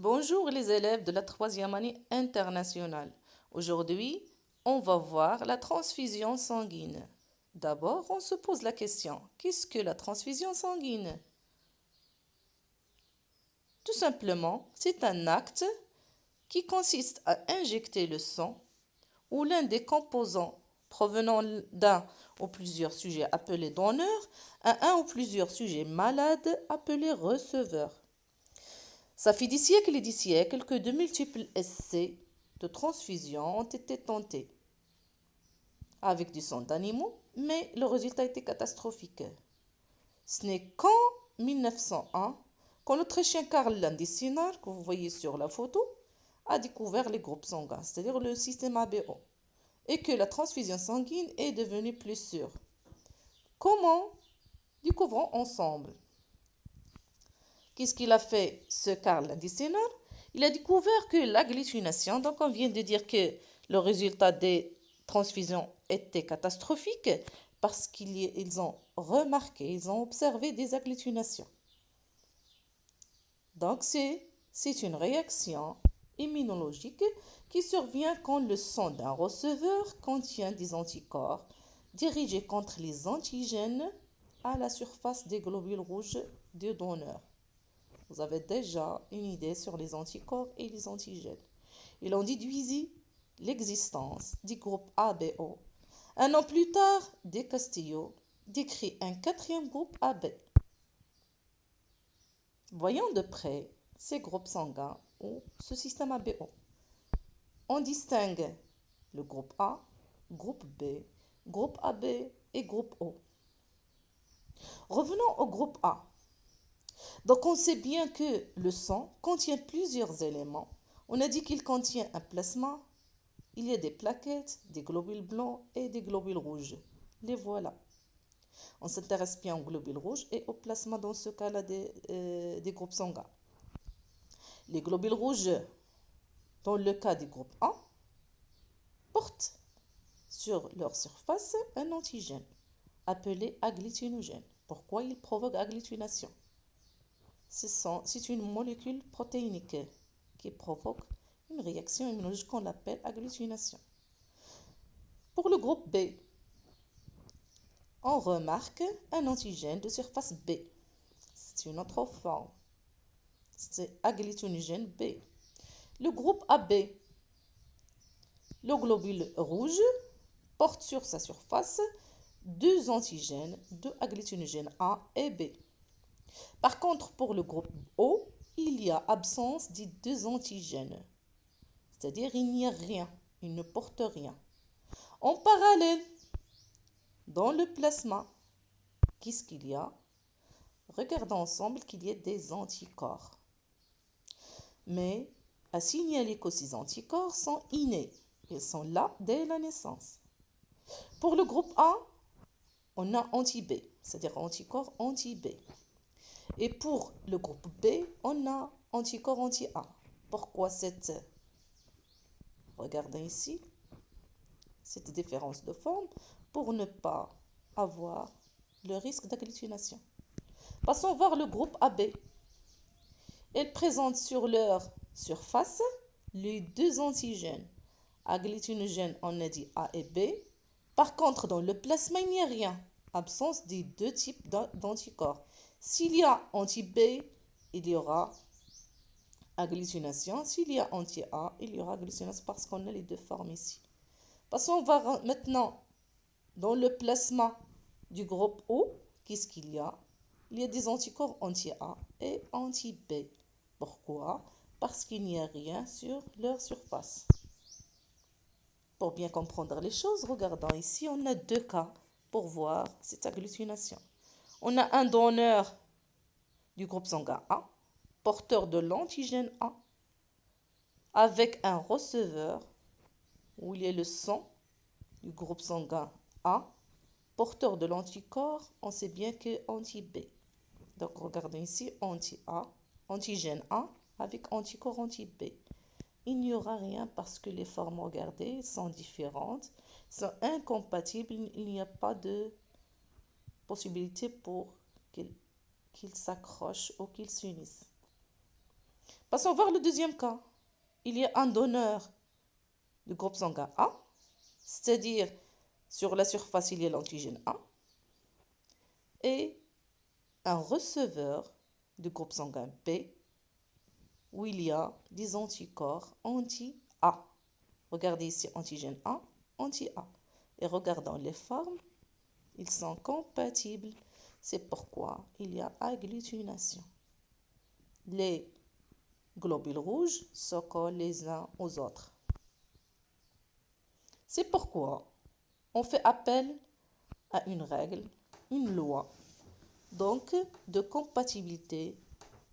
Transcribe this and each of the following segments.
Bonjour les élèves de la troisième année internationale. Aujourd'hui, on va voir la transfusion sanguine. D'abord, on se pose la question, qu'est-ce que la transfusion sanguine? Tout simplement, c'est un acte qui consiste à injecter le sang ou l'un des composants provenant d'un ou plusieurs sujets appelés donneurs à un ou plusieurs sujets malades appelés receveurs. Ça fait des siècles et des siècles que de multiples essais de transfusion ont été tentés avec du sang d'animaux, mais le résultat était catastrophique. Ce n'est qu'en 1901 qu'un Autrichien Karl Landesteiner, que vous voyez sur la photo, a découvert les groupes sanguins, c'est-à-dire le système ABO, et que la transfusion sanguine est devenue plus sûre. Comment? Découvrons ensemble. Qu'est-ce qu'il a fait, ce Karl Landesteiner? Il a découvert que l'agglutination, donc on vient de dire que le résultat des transfusions était catastrophique parce qu'ils ont remarqué, ils ont observé des agglutinations. Donc c'est une réaction immunologique qui survient quand le sang d'un receveur contient des anticorps dirigés contre les antigènes à la surface des globules rouges du donneur. Vous avez déjà une idée sur les anticorps et les antigènes. Il en déduisit l'existence du groupe ABO. Un an plus tard, De Castillo décrit un quatrième groupe AB. Voyons de près ces groupes sanguins ou ce système ABO. On distingue le groupe A, groupe B, groupe AB et groupe O. Revenons au groupe A. Donc on sait bien que le sang contient plusieurs éléments. On a dit qu'il contient un plasma, il y a des plaquettes, des globules blancs et des globules rouges. Les voilà. On s'intéresse bien aux globules rouges et au plasma dans ce cas-là des groupes sanguins. Les globules rouges, dans le cas du groupe A, portent sur leur surface un antigène appelé agglutinogène. Pourquoi il provoque agglutination? C'est une molécule protéinique qui provoque une réaction immunologique qu'on appelle agglutination. Pour le groupe B, on remarque un antigène de surface B. C'est une autre forme. C'est agglutinogène B. Le groupe AB, le globule rouge, porte sur sa surface deux antigènes de agglutinogène A et B. Par contre, pour le groupe O, il y a absence des deux antigènes. C'est-à-dire, il n'y a rien, il ne porte rien. En parallèle, dans le plasma, qu'est-ce qu'il y a? Regardons ensemble qu'il y a des anticorps. Mais à signaler que ces anticorps sont innés. Ils sont là dès la naissance. Pour le groupe A, on a anti-B, c'est-à-dire anticorps anti-B. Et pour le groupe B, on a anticorps anti-A. Pourquoi regardez ici, cette différence de forme pour ne pas avoir le risque d'agglutination. Passons voir le groupe AB. Ils présentent sur leur surface les deux antigènes. Agglutinogène, on a dit A et B. Par contre, dans le plasma, il n'y a rien. Absence des deux types d'anticorps. S'il y a anti-B, il y aura agglutination. S'il y a anti-A, il y aura agglutination parce qu'on a les deux formes ici. Passons voir maintenant dans le plasma du groupe O. Qu'est-ce qu'il y a? Il y a des anticorps anti-A et anti-B. Pourquoi? Parce qu'il n'y a rien sur leur surface. Pour bien comprendre les choses, regardons ici, on a deux cas pour voir cette agglutination. On a un donneur du groupe sanguin A, porteur de l'antigène A, avec un receveur où il y a le sang du groupe sanguin A, porteur de l'anticorps, on sait bien que anti-B. Donc regardez ici, anti-A, antigène A avec anticorps anti-B. Il n'y aura rien parce que les formes, regardez, sont différentes, sont incompatibles. Il n'y a pas de possibilité pour qu'ils s'accrochent ou qu'ils s'unissent. Passons voir le deuxième cas. Il y a un donneur du groupe sanguin A, c'est-à-dire sur la surface, il y a l'antigène A, et un receveur du groupe sanguin B, où il y a des anticorps anti-A. Regardez ici, antigène A, anti-A. Et regardons les formes, ils sont compatibles. C'est pourquoi il y a agglutination. Les globules rouges se collent les uns aux autres. C'est pourquoi on fait appel à une règle, une loi, donc de compatibilité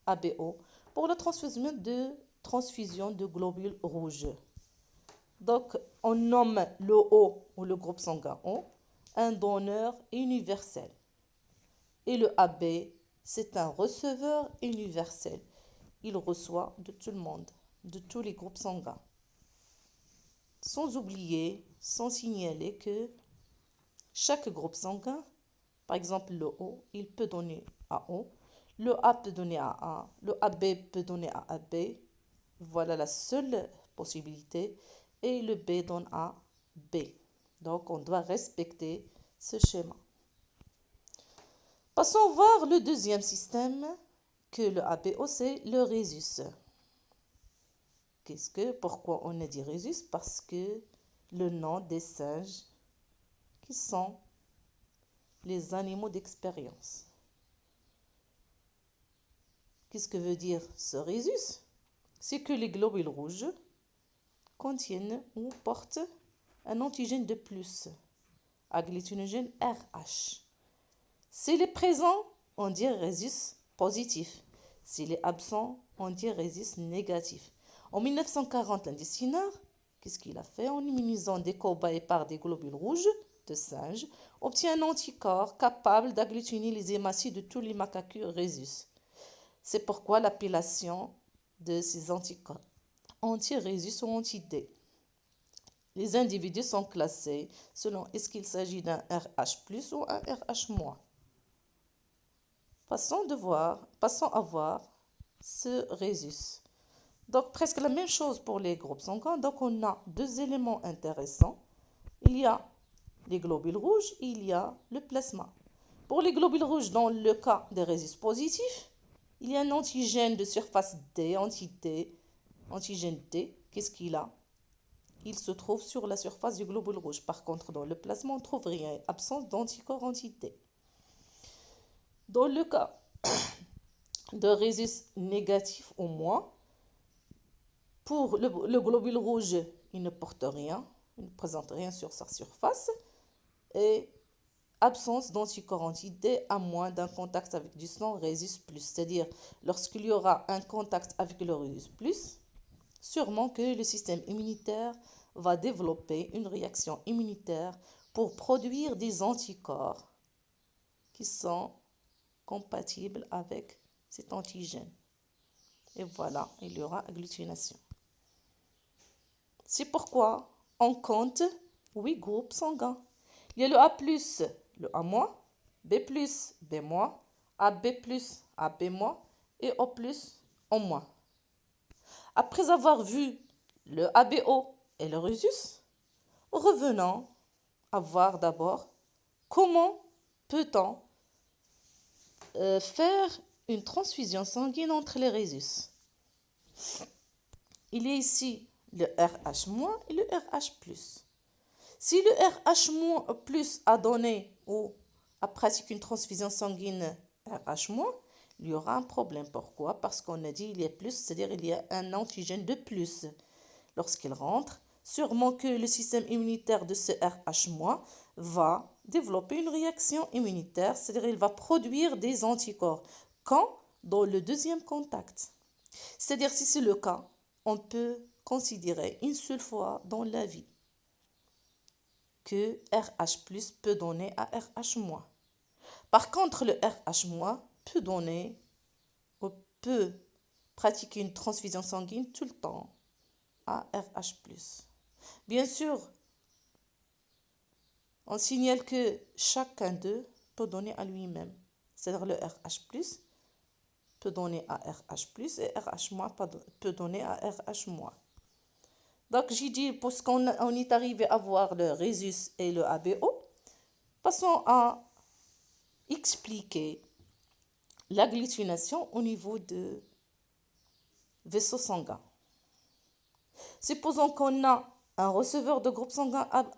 ABO pour la transfusion de globules rouges. Donc, on nomme le O ou le groupe sanguin O un donneur universel. Et le AB, c'est un receveur universel. Il reçoit de tout le monde, de tous les groupes sanguins. Sans oublier, sans signaler que chaque groupe sanguin, par exemple le O, il peut donner à O, le A peut donner à A, le AB peut donner à AB. Voilà la seule possibilité. Et le B donne à B. Donc, on doit respecter ce schéma. Passons voir le deuxième système que le ABO, c'est le rhésus. Pourquoi on a dit rhésus? Parce que le nom des singes qui sont les animaux d'expérience. Qu'est-ce que veut dire ce rhésus? C'est que les globules rouges contiennent ou portent un antigène de plus, agglutinogène RH. S'il est présent, on dit rhésus positif. S'il est absent, on dit rhésus négatif. En 1940, l'un des Sinard, qu'est-ce qu'il a fait? En immunisant des cobayes par des globules rouges de singes, obtient un anticorps capable d'agglutiner les hématies de tous les macaques rhésus. C'est pourquoi l'appellation de ces anticorps anti-rhésus ou anti-D. Les individus sont classés selon est-ce qu'il s'agit d'un RH+, ou un RH-. Passons à voir ce rhésus. Donc, presque la même chose pour les groupes sanguins. Donc, on a deux éléments intéressants. Il y a les globules rouges et il y a le plasma. Pour les globules rouges, dans le cas des rhésus positifs, il y a un antigène de surface D, antigène D. Qu'est-ce qu'il a? Il se trouve sur la surface du globule rouge. Par contre, dans le plasma, on ne trouve rien. Absence d'anticorps anti-D. Dans le cas de rhésus négatif au moins, pour le globule rouge, il ne porte rien, il ne présente rien sur sa surface. Et absence d'anticorps anti-D à moins d'un contact avec du sang rhésus plus. C'est-à-dire, lorsqu'il y aura un contact avec le rhésus plus, sûrement que le système immunitaire va développer une réaction immunitaire pour produire des anticorps qui sont compatibles avec cet antigène. Et voilà, il y aura agglutination. C'est pourquoi on compte 8 groupes sanguins. Il y a le A+, le A-, B+, B-, AB+, AB-, et O+, O-. Après avoir vu le ABO et le rhésus, revenons à voir d'abord comment peut--on faire une transfusion sanguine entre les rhésus. Il y a ici le RH- et le RH+. Si le RH- a donné ou a pratiqué une transfusion sanguine RH-, il y aura un problème. Pourquoi? Parce qu'on a dit il y a plus, c'est-à-dire il y a un antigène de plus. Lorsqu'il rentre, sûrement que le système immunitaire de ce RH- va développer une réaction immunitaire, c'est-à-dire il va produire des anticorps. Quand? Dans le deuxième contact. C'est-à-dire si c'est le cas, on peut considérer une seule fois dans la vie que RH+ peut donner à RH-. Par contre, le RH- peut donner ou peut pratiquer une transfusion sanguine tout le temps à RH+. Bien sûr, on signale que chacun d'eux peut donner à lui-même. C'est-à-dire le RH+, peut donner à RH plus et RH- peut donner à RH-. Donc, j'ai dit, puisqu'on on est arrivé à voir le résus et le ABO, passons à expliquer l'agglutination au niveau de vaisseau sanguin. Supposons qu'on a un receveur de groupe sanguin A-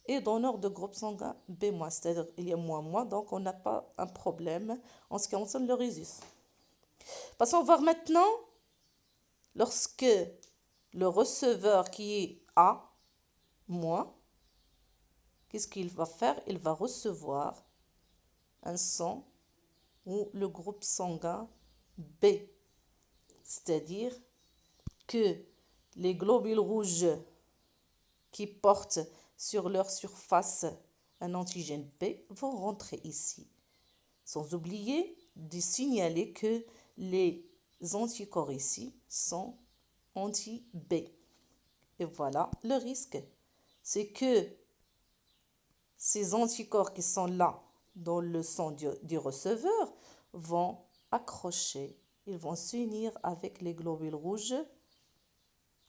et donneur de groupe sanguin B-, c'est-à-dire il y a moins, donc on n'a pas un problème en ce qui concerne le résus. Passons voir maintenant lorsque le receveur qui est A-, qu'est-ce qu'il va faire? Il va recevoir un sang ou le groupe sanguin B, c'est-à-dire que les globules rouges qui portent sur leur surface un antigène B vont rentrer ici. Sans oublier de signaler que les anticorps ici sont anti-B. Et voilà le risque. C'est que ces anticorps qui sont là dans le sang du receveur vont accrocher, ils vont s'unir avec les globules rouges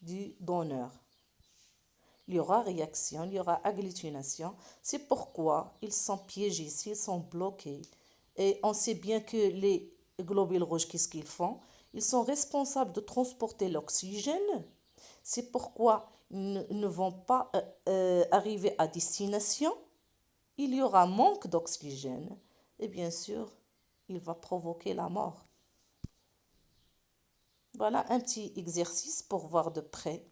du donneur. Il y aura réaction, il y aura agglutination. C'est pourquoi ils sont piégés ici, ils sont bloqués. Et on sait bien que les globules rouges, qu'est-ce qu'ils font? Ils sont responsables de transporter l'oxygène. C'est pourquoi ils ne vont pas arriver à destination. Il y aura manque d'oxygène. Et bien sûr, il va provoquer la mort. Voilà un petit exercice pour voir de près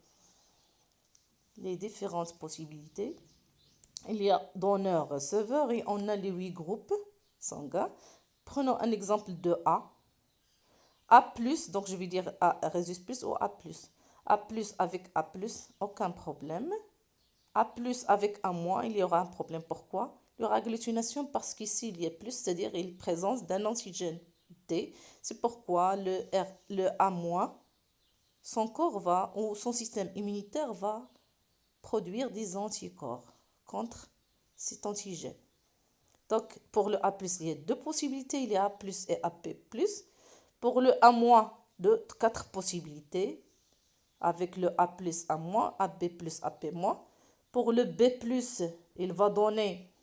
les différentes possibilités. Il y a donneur, receveur et on a les 8 groupes sanguins. Prenons un exemple de A. A+, donc je vais dire A résus plus ou A+. A+, avec A+, aucun problème. A+, avec A-, il y aura un problème. Pourquoi? Il y aura agglutination parce qu'ici il y a plus, c'est-à-dire il présence d'un antigène D. C'est pourquoi le A-, son corps va, ou son système immunitaire va produire des anticorps contre cet antigène. Donc, pour le A+, il y a deux possibilités, il y a A+, et AP+. Pour le A-, de 4 possibilités, avec le A+, A-, AB+, AP-. Pour le B+, il va donner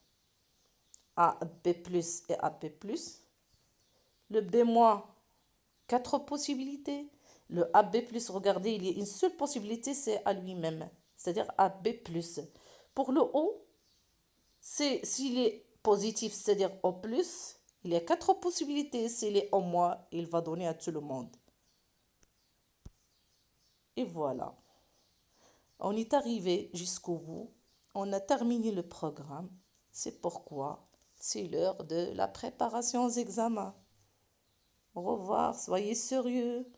AB+, et AP+. Le B-, 4 possibilités. Le AB+, regardez, il y a une seule possibilité, c'est à lui-même, c'est-à-dire AB+. Pour le O, s'il est positif, c'est-à-dire O+, il y a 4 possibilités. S'il est O-, il va donner à tout le monde. Et voilà. On est arrivé jusqu'au bout. On a terminé le programme. C'est pourquoi c'est l'heure de la préparation aux examens. Au revoir, soyez sérieux.